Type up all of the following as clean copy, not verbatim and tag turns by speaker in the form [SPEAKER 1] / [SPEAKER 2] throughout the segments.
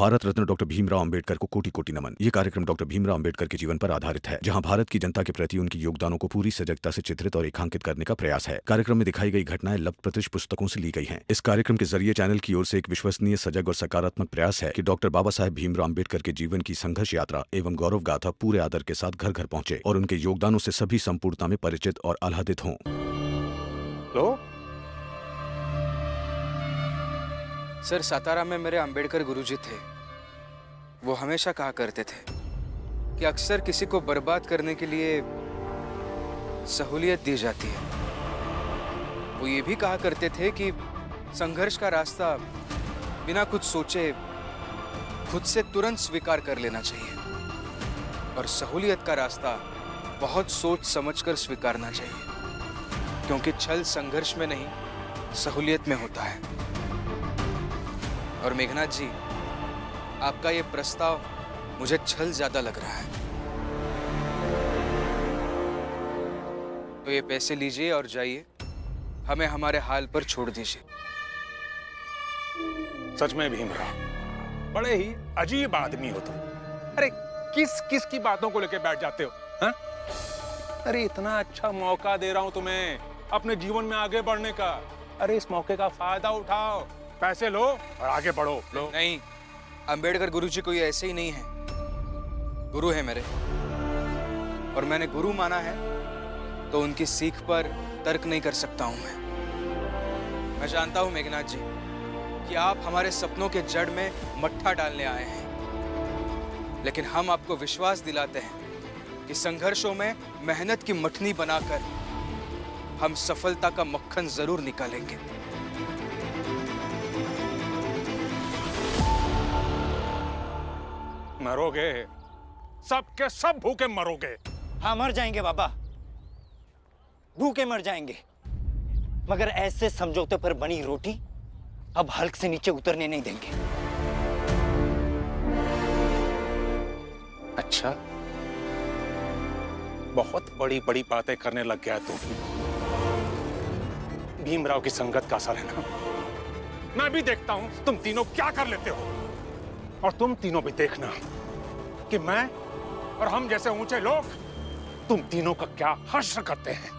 [SPEAKER 1] Bharat Ratna doctor Bhimrao Ambedkar को कोटि कोटि नमन। ये कार्यक्रम डॉक्टर भीमराव अंबेडकर के जीवन पर आधारित है, जहां भारत की जनता के प्रति उनके योगदानों को पूरी सजगता से चित्रित और रेखांकित करने का प्रयास है। कार्यक्रम में दिखाई गई घटनाएं लब्ध पुस्तकों से ली गई हैं। इस कार्यक्रम के जरिए चैनल की ओर से एक विश्वसनीय, सजग और सकारात्मक प्रयास है कि डॉक्टर बाबा साहेब भीमराव अंबेडकर के जीवन की संघर्ष यात्रा एवं गौरव गाथा पूरे आदर के साथ घर घर पहुंचे और उनके योगदानों से सभी संपूर्णता में परिचित और आह्लादित हों।
[SPEAKER 2] सर, सातारा में मेरे अंबेडकर गुरुजी थे। वो हमेशा कहा करते थे कि अक्सर किसी को बर्बाद करने के लिए सहूलियत दी जाती है। वो ये भी कहा करते थे कि संघर्ष का रास्ता बिना कुछ सोचे खुद से तुरंत स्वीकार कर लेना चाहिए और सहूलियत का रास्ता बहुत सोच समझकर स्वीकारना चाहिए, क्योंकि छल संघर्ष में नहीं, सहूलियत में होता है। और मेघनाथ जी, आपका ये प्रस्ताव मुझे छल ज्यादा लग रहा है। तो ये पैसे लीजिए और जाइए, हमें हमारे हाल पर छोड़ दीजिए।
[SPEAKER 3] सच में भीमराव, बड़े ही अजीब आदमी हो तुम। अरे किस किस की बातों को लेकर बैठ जाते हो, हाँ? अरे इतना अच्छा मौका दे रहा हूं तुम्हें अपने जीवन में आगे बढ़ने का। अरे इस मौके का फायदा उठाओ, पैसे लो और आगे बढ़ो। लो।
[SPEAKER 2] नहीं, अंबेडकर गुरुजी कोई ऐसे ही नहीं है। गुरु है मेरे, और मैंने गुरु माना है तो उनकी सीख पर तर्क नहीं कर सकता हूं मैं जानता हूं मेघनाथ जी कि आप हमारे सपनों के जड़ में मट्ठा डालने आए हैं, लेकिन हम आपको विश्वास दिलाते हैं कि संघर्षों में मेहनत की मठनी बनाकर हम सफलता का मक्खन जरूर निकालेंगे।
[SPEAKER 3] मरोगे, सब के सब भूखे मरोगे।
[SPEAKER 4] हाँ, मर जाएंगे बाबा, भूखे मर जाएंगे, मगर ऐसे समझौते पर बनी रोटी अब हल्क से नीचे उतरने नहीं देंगे।
[SPEAKER 3] अच्छा, बहुत बड़ी बड़ी बातें करने लग गया तू। भीमराव की संगत का असर है ना। मैं भी देखता हूं तुम तीनों क्या कर लेते हो, और तुम तीनों भी देखना कि मैं और हम जैसे ऊंचे लोग तुम तीनों का क्या हश्र करते हैं।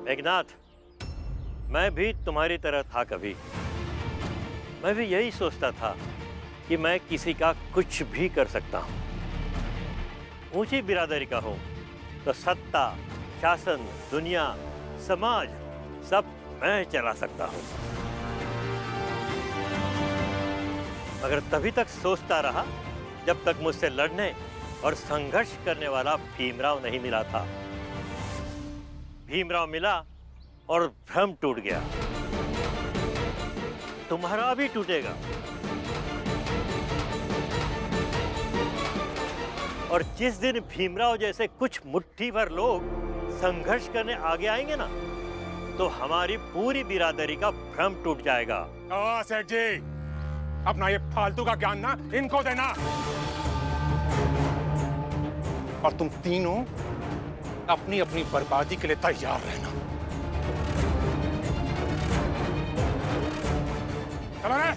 [SPEAKER 5] मेघनाथ, मैं भी तुम्हारी तरह था कभी। मैं भी यही सोचता था कि मैं किसी का कुछ भी कर सकता हूं। ऊंची बिरादरी का हूं तो सत्ता, शासन, दुनिया, समाज सब मैं चला सकता हूं। मगर तभी तक सोचता रहा जब तक मुझसे लड़ने और संघर्ष करने वाला भीमराव नहीं मिला था। भीमराव मिला और भ्रम टूट गया। तुम्हारा भी टूटेगा। और जिस दिन भीमराव जैसे कुछ मुट्ठी भर लोग संघर्ष करने आगे आएंगे ना, तो हमारी पूरी बिरादरी का भ्रम टूट जाएगा।
[SPEAKER 3] सेठ जी, अपना ये फालतू का ज्ञान ना इनको देना, और तुम तीनों अपनी अपनी बर्बादी के लिए तैयार रहना। खबर है?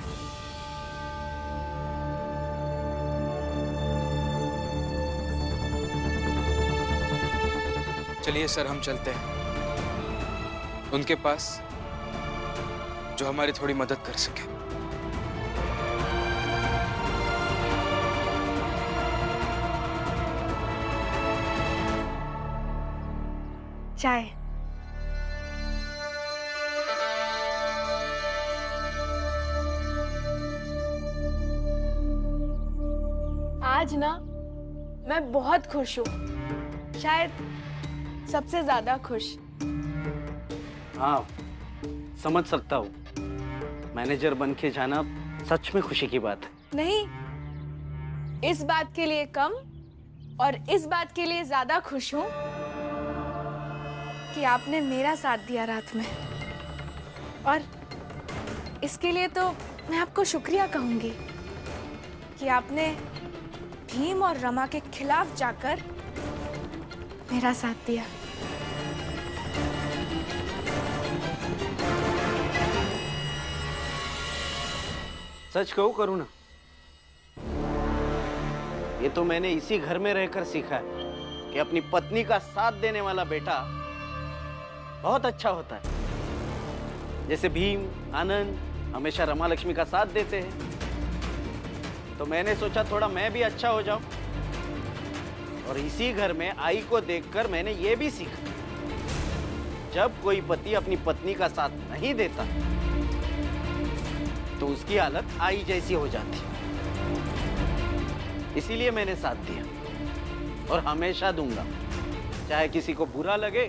[SPEAKER 2] चलिए सर, हम चलते हैं उनके पास, जो हमारी थोड़ी मदद कर सके।
[SPEAKER 6] चाय। आज ना मैं बहुत खुश हूँ, शायद सबसे ज्यादा खुश।
[SPEAKER 4] हाँ, समझ सकता हूँ। मैनेजर बन के जाना सच में खुशी की बात है।
[SPEAKER 6] नहीं, इस बात के लिए कम और इस बात के लिए ज्यादा खुश हूँ कि आपने मेरा साथ दिया रात में, और इसके लिए तो मैं आपको शुक्रिया कहूंगी कि आपने भीम और रमा के खिलाफ जाकर मेरा साथ दिया।
[SPEAKER 7] सच कहूं करुणा, ये तो मैंने इसी घर में रहकर सीखा है कि अपनी पत्नी का साथ देने वाला बेटा बहुत अच्छा होता है। जैसे भीम, आनंद हमेशा रमा लक्ष्मी का साथ देते हैं, तो मैंने सोचा थोड़ा मैं भी अच्छा हो जाऊं। और इसी घर में आई को देखकर मैंने ये भी सीखा, जब कोई पति अपनी पत्नी का साथ नहीं देता तो उसकी हालत आई जैसी हो जाती। इसीलिए मैंने साथ दिया और हमेशा दूंगा, चाहे किसी को बुरा लगे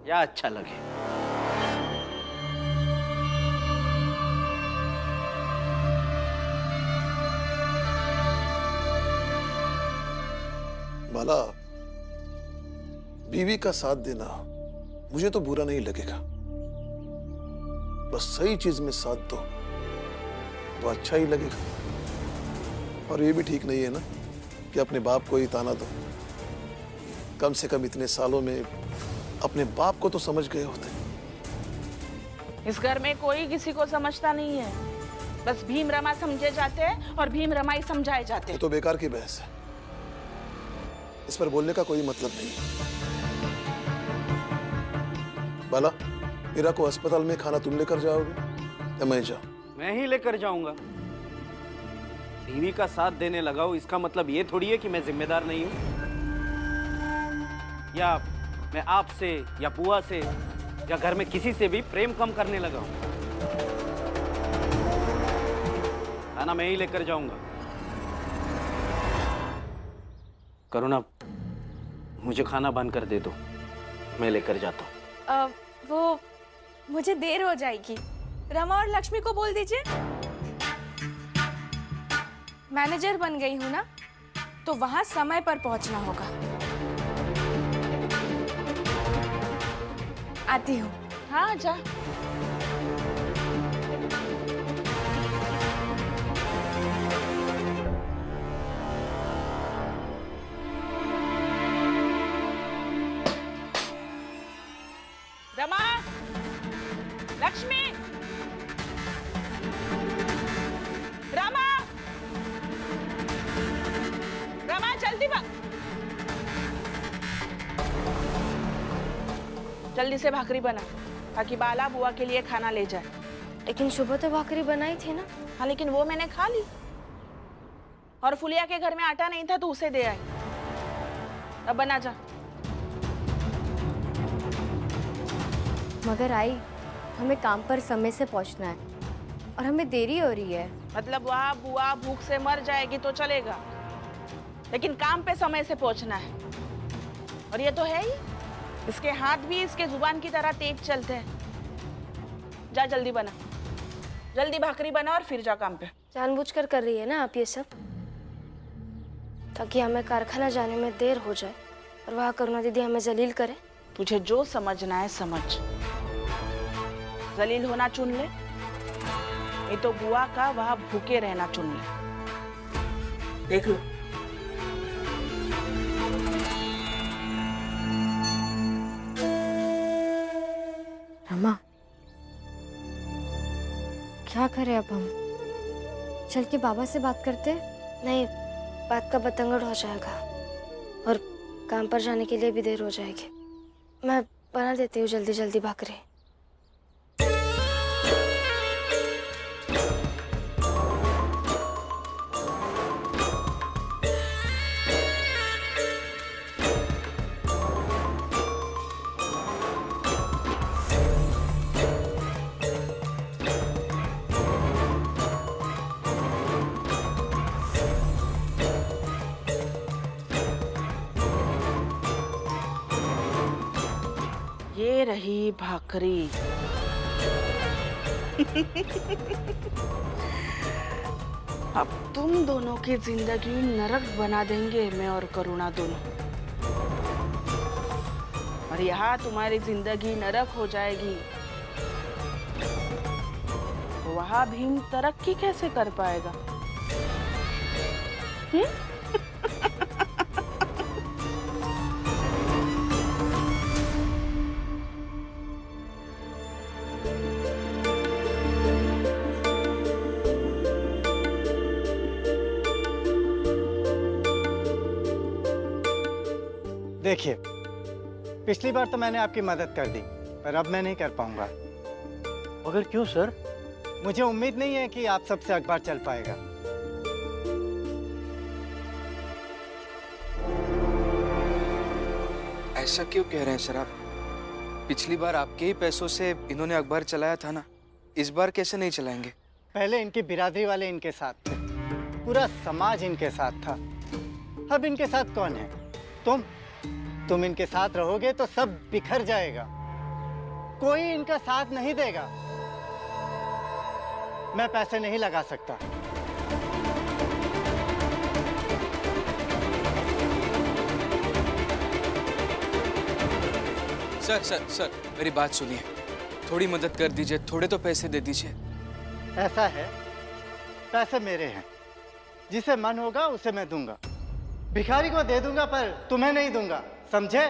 [SPEAKER 7] या अच्छा लगे।
[SPEAKER 8] बाला, बीवी का साथ देना मुझे तो बुरा नहीं लगेगा, बस सही चीज में साथ दो तो अच्छा ही लगेगा। और ये भी ठीक नहीं है ना कि अपने बाप को ही ताना दो। कम से कम इतने सालों में अपने बाप को तो समझ गए होते।
[SPEAKER 9] इस घर में कोई किसी को समझता नहीं है, बस भीम रमा समझे जाते हैं और भीम रमा ही समझाए जाते
[SPEAKER 8] ये
[SPEAKER 9] हैं।
[SPEAKER 8] तो बेकार की बहस है, इस पर बोलने का कोई मतलब नहीं। बाला, मीरा को अस्पताल में खाना तुम लेकर जाओगे या मैं जाऊं?
[SPEAKER 7] मैं ही लेकर जाऊंगा। बीवी का साथ देने लगा हूं, इसका मतलब ये थोड़ी है कि मैं जिम्मेदार नहीं हूं, या मैं आपसे या बुआ से या घर में किसी से भी प्रेम कम करने लगा हूं। खाना मैं ही लेकर जाऊंगा। करुणा, मुझे खाना बंद कर दे दो, मैं लेकर जाता हूं।
[SPEAKER 6] वो मुझे देर हो जाएगी, रमा और लक्ष्मी को बोल दीजिए। मैनेजर बन गई हूं ना, तो वहां समय पर पहुंचना होगा। आती हूँ।
[SPEAKER 9] हाँ जा। रमा, लक्ष्मी, रमा, रमा जल्दी जल्दी से भाकरी बना ताकि बाला बुआ के लिए खाना ले जाए।
[SPEAKER 10] लेकिन सुबह तो भाकरी बनाई थी ना।
[SPEAKER 9] हाँ, लेकिन वो मैंने खा ली। और फुलिया के घर में आटा नहीं था तो उसे दे आई। अब बना जा।
[SPEAKER 10] मगर आई, हमें काम पर समय से पहुंचना है और हमें देरी हो रही है।
[SPEAKER 9] मतलब वहाँ बुआ भूख से मर जाएगी तो चलेगा, लेकिन काम पे समय से पहुंचना है। और ये तो है ही, इसके हाथ भी इसके जुबान की तरह तेज चलते हैं। जा जल्दी बना, जल्दी भाकरी बना और फिर जा काम पे।
[SPEAKER 10] जानबूझकर कर रही है ना आप ये सब, ताकि हमें कारखाना जाने में देर हो जाए और वहाँ करुणा दीदी हमें जलील करे।
[SPEAKER 9] तुझे जो समझना है समझ, जलील होना चुन ले, नहीं तो बुआ का वहां भूखे रहना चुन ले। देख लो।
[SPEAKER 10] रमा, क्या करें अब हम? चल के बाबा से बात करते? नहीं, बात का बतंगड़ हो जाएगा और काम पर जाने के लिए भी देर हो जाएगी। मैं बना देती हूँ जल्दी जल्दी भाकरी।
[SPEAKER 9] ये रही भाकरी। अब तुम दोनों की जिंदगी नरक बना देंगे मैं और करुणा दोनों। और यहाँ तुम्हारी जिंदगी नरक हो जाएगी, तो वहां भीम तरक्की कैसे कर पाएगा?
[SPEAKER 11] देखिए, पिछली बार तो मैंने आपकी मदद कर दी, पर अब मैं नहीं कर पाऊंगा।
[SPEAKER 5] मगर क्यों सर?
[SPEAKER 11] मुझे उम्मीद नहीं है कि आप सबसे अखबार चल पाएगा।
[SPEAKER 2] ऐसा क्यों कह रहे हैं सर आप? पिछली बार आपके ही पैसों से इन्होंने अखबार चलाया था ना, इस बार कैसे नहीं चलाएंगे?
[SPEAKER 11] पहले इनकी बिरादरी वाले इनके साथ थे, पूरा समाज इनके साथ था। अब इनके साथ कौन है? तुम इनके साथ रहोगे तो सब बिखर जाएगा, कोई इनका साथ नहीं देगा। मैं पैसे नहीं लगा सकता।
[SPEAKER 2] सर मेरी बात सुनिए, थोड़ी मदद कर दीजिए, थोड़े तो पैसे दे दीजिए।
[SPEAKER 11] ऐसा है, पैसे मेरे हैं, जिसे मन होगा उसे मैं दूंगा। भिखारी को दे दूंगा पर तुम्हें नहीं दूंगा, समझे?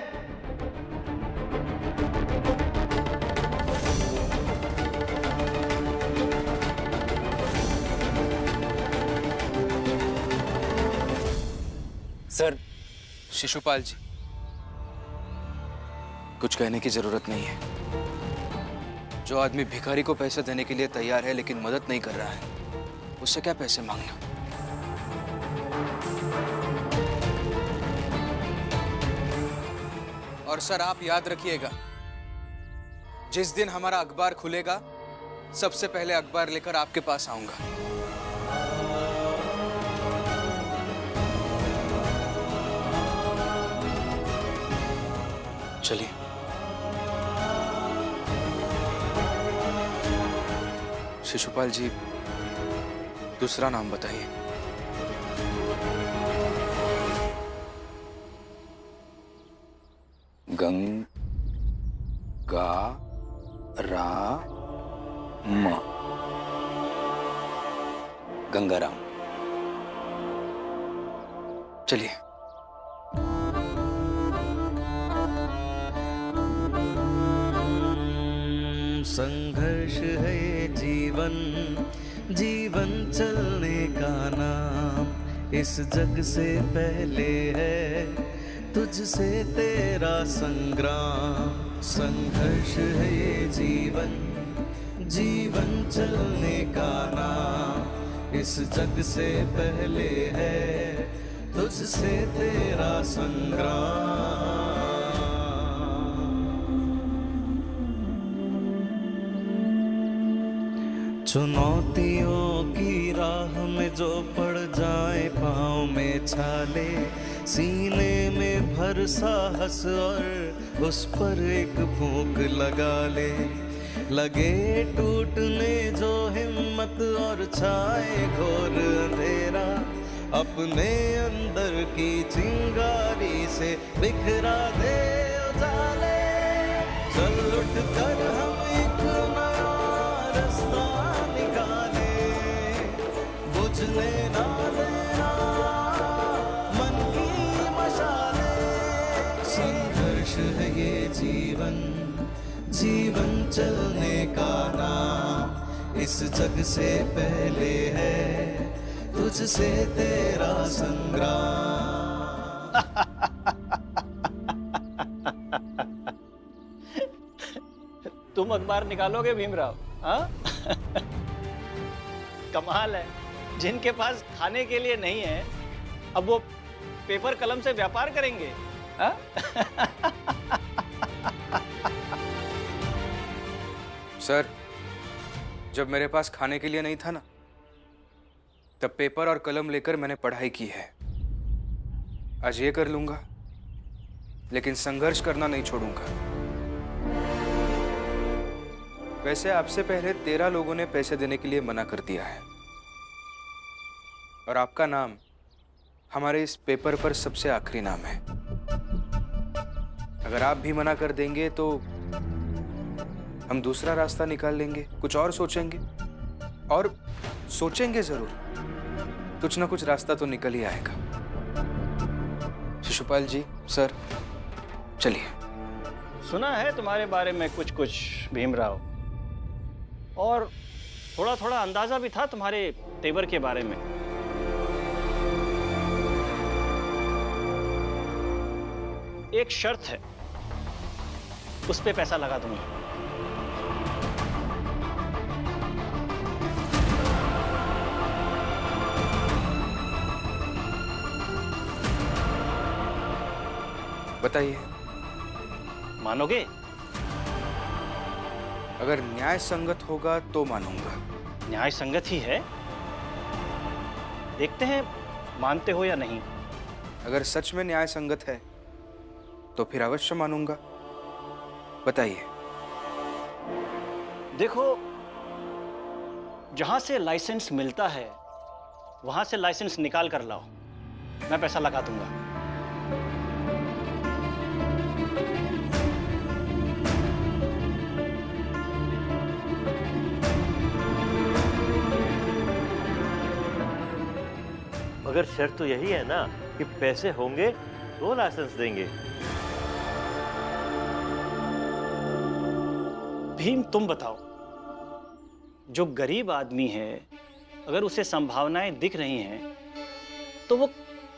[SPEAKER 2] सर, शिशुपाल जी, कुछ कहने की जरूरत नहीं है। जो आदमी भिखारी को पैसे देने के लिए तैयार है लेकिन मदद नहीं कर रहा है, उससे क्या पैसे मांगना? और सर आप याद रखिएगा, जिस दिन हमारा अखबार खुलेगा सबसे पहले अखबार लेकर आपके पास आऊंगा। चलिए। शिशुपाल जी, दूसरा नाम बताइए। गंगाराम। चलिए।
[SPEAKER 12] संघर्ष है ये जीवन, जीवन चलने का नाम। इस जग से पहले है तुझसे तेरा संग्राम। संघर्ष है ये जीवन, जीवन चलने का नाम। इस जग से पहले है तुझसे तेरा संग्राम। चुनौतियों की राह में जो पड़ जाए पाँव में छाले, सीने में भर साहस और उस पर एक फूंक लगा ले। लगे टूटने जो हिम्मत और छाए घोर अंधेरा, अपने अंदर की चिंगारी से बिखरा दे उजाले। चल उठ कर हम एक नया रास्ता निकाले, बुझने ना देना मन की मशाले। संघर्ष है ये जीवन, जीवन चलने का नाम। इस जग से पहले है तुझसे तेरा संग्राम।
[SPEAKER 4] तुम अखबार निकालोगे भीमराव? हाँ? कमाल है, जिनके पास खाने के लिए नहीं है अब वो पेपर कलम से व्यापार करेंगे। हाँ?
[SPEAKER 2] सर, जब मेरे पास खाने के लिए नहीं था ना, तब पेपर और कलम लेकर मैंने पढ़ाई की है। आज ये कर लूंगा, लेकिन संघर्ष करना नहीं छोड़ूंगा। वैसे आपसे पहले 13 लोगों ने पैसे देने के लिए मना कर दिया है, और आपका नाम हमारे इस पेपर पर सबसे आखिरी नाम है। अगर आप भी मना कर देंगे तो हम दूसरा रास्ता निकाल लेंगे, कुछ और सोचेंगे, और सोचेंगे जरूर, कुछ ना कुछ रास्ता तो निकल ही आएगा। शिशुपाल जी, सर, चलिए।
[SPEAKER 4] सुना है तुम्हारे बारे में कुछ कुछ भीमराव, और थोड़ा थोड़ा अंदाजा भी था तुम्हारे तेवर के बारे में।
[SPEAKER 11] एक शर्त है, उस पे पैसा लगा दूंगा।
[SPEAKER 2] बताइए।
[SPEAKER 11] मानोगे?
[SPEAKER 2] अगर न्याय संगत होगा तो मानूंगा।
[SPEAKER 11] न्याय संगत ही है, देखते हैं मानते हो या नहीं।
[SPEAKER 2] अगर सच में न्याय संगत है तो फिर अवश्य मानूंगा। बताइए।
[SPEAKER 11] देखो, जहां से लाइसेंस मिलता है वहां से लाइसेंस निकाल कर लाओ, मैं पैसा लगा दूंगा।
[SPEAKER 5] मगर शर्त तो यही है ना कि पैसे होंगे तो लाइसेंस देंगे।
[SPEAKER 11] भीम, तुम बताओ, जो गरीब आदमी है अगर उसे संभावनाएं दिख रही हैं तो वो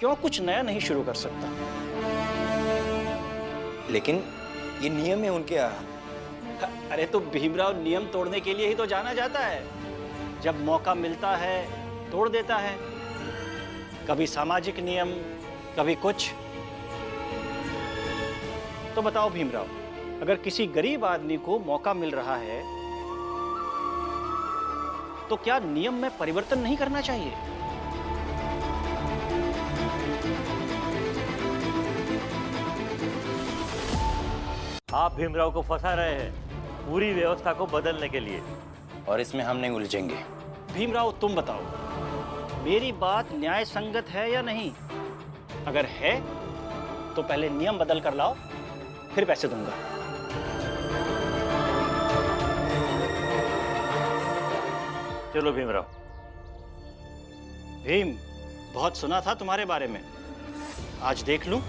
[SPEAKER 11] क्यों कुछ नया नहीं शुरू कर सकता?
[SPEAKER 4] लेकिन ये नियम है उनके यहाँ।
[SPEAKER 11] अरे तो भीमराव नियम तोड़ने के लिए ही तो जाना जाता है। जब मौका मिलता है तोड़ देता है, कभी सामाजिक नियम, कभी कुछ। तो बताओ भीमराव, अगर किसी गरीब आदमी को मौका मिल रहा है तो क्या नियम में परिवर्तन नहीं करना चाहिए?
[SPEAKER 5] आप भीमराव को फंसा रहे हैं पूरी व्यवस्था को बदलने के लिए।
[SPEAKER 4] और इसमें हम नहीं उलझेंगे।
[SPEAKER 11] भीमराव, तुम बताओ, मेरी बात न्याय संगत है या नहीं? अगर है तो पहले नियम बदल कर लाओ, फिर पैसे दूंगा।
[SPEAKER 5] चलो भीमराव।
[SPEAKER 11] भीम, बहुत सुना था तुम्हारे बारे में, आज देख लूं।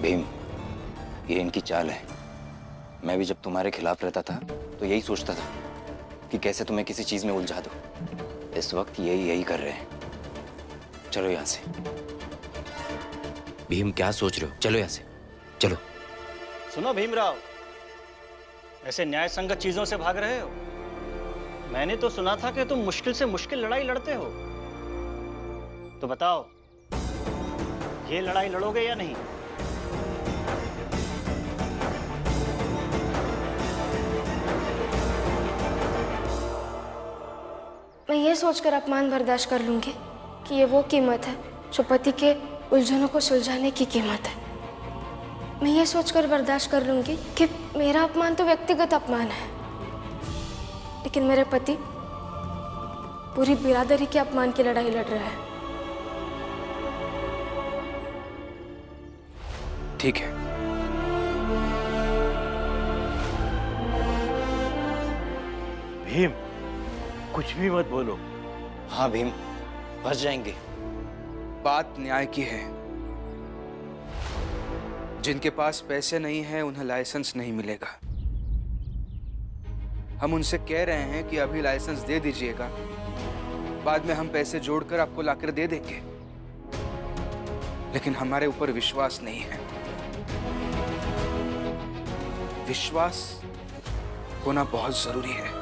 [SPEAKER 4] भीम, ये इनकी चाल है। मैं भी जब तुम्हारे खिलाफ रहता था तो यही सोचता था कि कैसे तुम्हें किसी चीज में उलझा दो। इस वक्त यही कर रहे हैं। चलो यहां से। भीम, क्या सोच रहे हो? चलो यहां से, चलो।
[SPEAKER 11] सुनो भीमराव, ऐसे न्याय संगत चीजों से भाग रहे हो? मैंने तो सुना था कि तुम मुश्किल से मुश्किल लड़ाई लड़ते हो। तो बताओ, ये लड़ाई लड़ोगे या नहीं?
[SPEAKER 10] मैं ये सोचकर अपमान बर्दाश्त कर लूंगी कि ये वो कीमत है जो पति के उलझनों को सुलझाने की कीमत है। मैं ये सोचकर बर्दाश्त कर लूंगी कि मेरा अपमान तो व्यक्तिगत अपमान है, लेकिन मेरे पति पूरी बिरादरी के अपमान की लड़ाई लड़ रहा है।
[SPEAKER 2] ठीक है।
[SPEAKER 5] भीम, कुछ भी मत बोलो।
[SPEAKER 4] हाँ भीम, फंस जाएंगे।
[SPEAKER 2] बात न्याय की है। जिनके पास पैसे नहीं हैं उन्हें लाइसेंस नहीं मिलेगा। हम उनसे कह रहे हैं कि अभी लाइसेंस दे दीजिएगा, बाद में हम पैसे जोड़कर आपको लाकर दे देंगे। लेकिन हमारे ऊपर विश्वास नहीं है। विश्वास होना बहुत जरूरी है।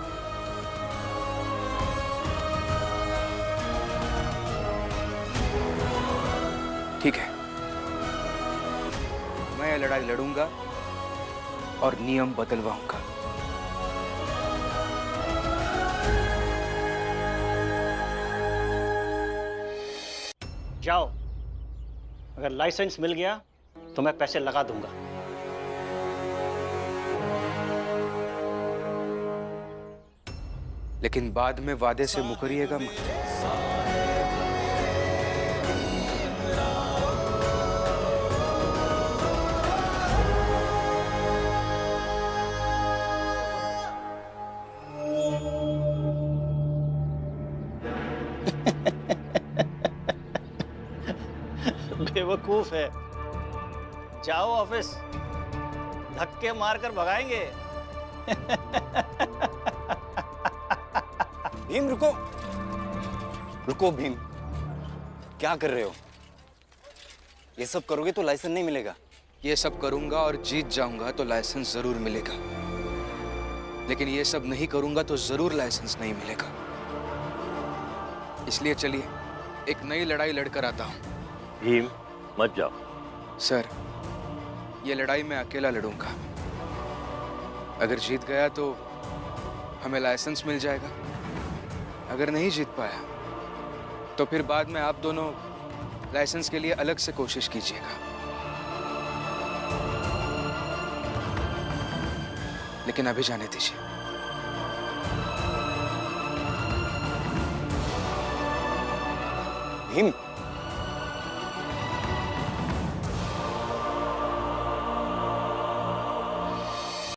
[SPEAKER 2] ठीक है, मैं यह लड़ाई लड़ूंगा और नियम बदलवाऊंगा।
[SPEAKER 11] जाओ, अगर लाइसेंस मिल गया तो मैं पैसे लगा दूंगा।
[SPEAKER 2] लेकिन बाद में वादे से मुकरिएगा मत।
[SPEAKER 11] बेवकूफ है। जाओ ऑफिस, धक्के मारकर भगाएंगे।
[SPEAKER 4] भीम रुको, रुको भीम। क्या कर रहे हो? ये सब करोगे तो लाइसेंस नहीं मिलेगा।
[SPEAKER 2] ये सब करूंगा और जीत जाऊंगा तो लाइसेंस जरूर मिलेगा, लेकिन ये सब नहीं करूंगा तो जरूर लाइसेंस नहीं मिलेगा। इसलिए चलिए एक नई लड़ाई लड़कर आता हूं।
[SPEAKER 5] भीम, मत जाओ।
[SPEAKER 2] सर, ये लड़ाई मैं अकेला लड़ूंगा। अगर जीत गया तो हमें लाइसेंस मिल जाएगा, अगर नहीं जीत पाया तो फिर बाद में आप दोनों लाइसेंस के लिए अलग से कोशिश कीजिएगा। लेकिन अभी जाने दीजिए।
[SPEAKER 4] भीम,